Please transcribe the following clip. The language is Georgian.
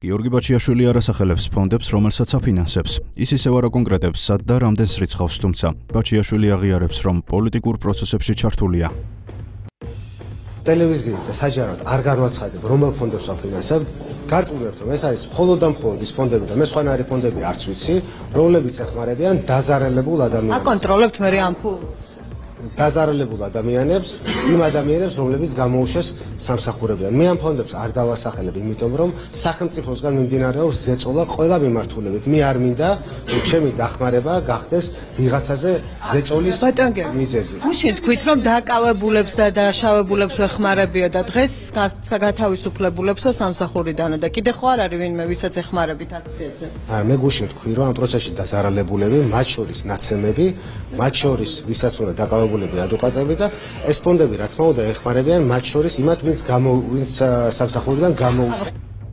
გიორგი ბაჩიაშვილი არ ასახელებს ფონდებს, რომელსაც აფინანსებს. ის ისევ არ აკონკრეტებს, სად და რამდენს რიცხავს, თუმცა ბაჩიაშვილი აღიარებს, რომ პოლიტიკურ პროცესებში ჩართულია. ტელევიზიით და საჯაროდ არ განვაცხადებ, რომელ ფონდებს ვაფინანსებ. გარწმუნებთ, რომ ეს არის მხოლოდ და მხოლოდ ის ფონდები და მე სხვანაირი ფონდები არც ვიცი, რომლებიც ეხმარებიან დაზარალებულ ადამიანებს. აკონტროლებთ მე ამ ფულს? დაზარალებულ ადამიანებს, იმ ადამიანებს, რომლებიც გამოუშვეს სამსახურებიდან. მე ამ ფონდებს არ დავასახელებ, იმიტომ რომ სახელმწიფოსგან მიმდინარეობს ზეწოლა ყველა მიმართულებით. მე არ მინდა, რომ ჩემი დახმარება გახდეს ვიღაცაზე ზეწოლის მიზეზი. გუშინ თქვით, რომ დაკავებულებს და დაშავებულებს ვეხმარებიო და დღეს გათავისუფლებულებსო სამსახურიდანო და კიდე ხო არ არის ვინმე, ვისაც ეხმარებით აქციებზე? არა, მე გუშინ თქვი, რომ ამ პროცესში დაზარალებულები, მათ შორის ნაცემები, მათ შორის ვისაც უნდა დაკავებულები ადვოკატები და ეს ფონდები რა თქმა უნდა ეხმარებიან მათ შორის იმათ, ვინც სამსახურიდან გამოუშვეს.